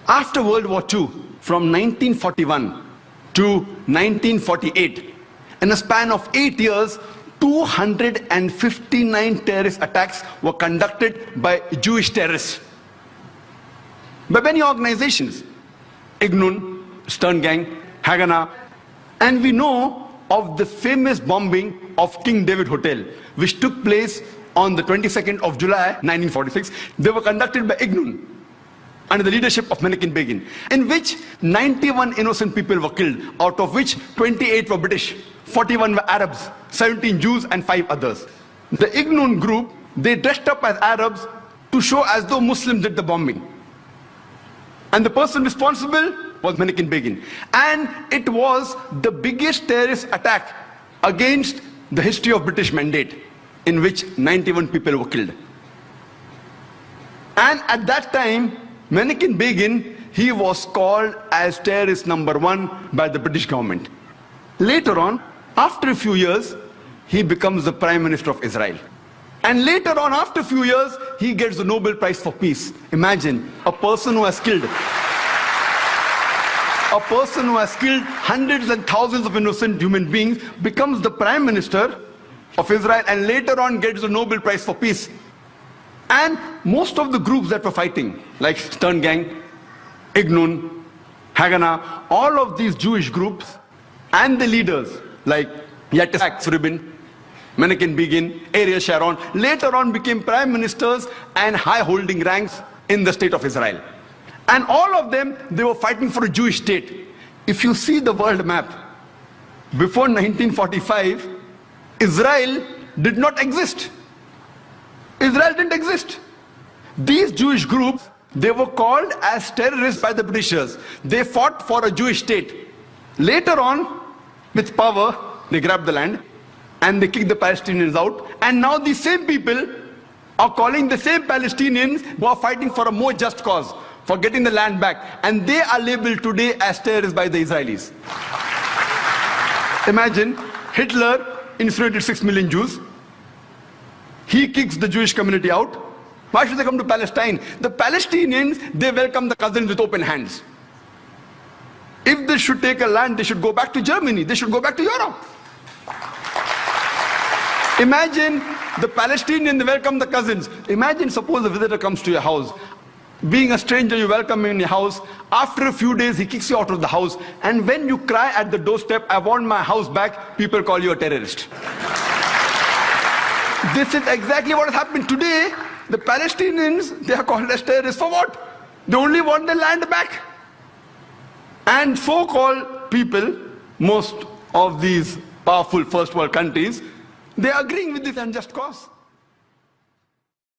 After World War II, from 1941 to 1948, in a span of 8 years, 259 terrorist attacks were conducted by Jewish terrorists. By many organizations, Ignun, Stern Gang, Haganah, and we know of the famous bombing of King David Hotel, which took place on the 22nd of July 1946. They were conducted by Ignun under the leadership of Menachem Begin, in which 91 innocent people were killed, out of which 28 were British, 41 were Arabs, 17 Jews and 5 others. The Ignun group, they dressed up as Arabs to show as though Muslims did the bombing. And the person responsible was Menachem Begin. And it was the biggest terrorist attack against the history of British Mandate, in which 91 people were killed. And at that time, Menachem Begin, he was called as terrorist number 1 by the British government. Later on, after a few years, he becomes the Prime Minister of Israel. And later on, after a few years, he gets the Nobel Prize for Peace. Imagine, a person who has killed hundreds and thousands of innocent human beings becomes the Prime Minister of Israel and later on gets the Nobel Prize for Peace. And most of the groups that were fighting, like Stern Gang, Ignun, Haganah, all of these Jewish groups and the leaders like Yitzhak Rabin, Menachem Begin, Ariel Sharon, later on became prime ministers and high-holding ranks in the state of Israel. And all of them, they were fighting for a Jewish state. If you see the world map, before 1945, Israel did not exist. Israel didn't exist. These Jewish groups, they were called as terrorists by the Britishers. They fought for a Jewish state. Later on, with power, they grabbed the land and they kicked the Palestinians out. And now these same people are calling the same Palestinians who are fighting for a more just cause, for getting the land back. And they are labeled today as terrorists by the Israelis. Imagine, Hitler incinerated 6 million Jews. He kicks the Jewish community out. Why should they come to Palestine? The Palestinians, they welcome the cousins with open hands. If they should take a land, they should go back to Germany. They should go back to Europe. Imagine the Palestinians, they welcome the cousins. Imagine, suppose a visitor comes to your house. Being a stranger, you welcome him in your house. After a few days, he kicks you out of the house. And when you cry at the doorstep, I want my house back, people call you a terrorist. This is exactly what has happened today. The Palestinians, they are called as terrorists for what? They only want their land back. And so-called people, most of these powerful first world countries, they are agreeing with this unjust cause.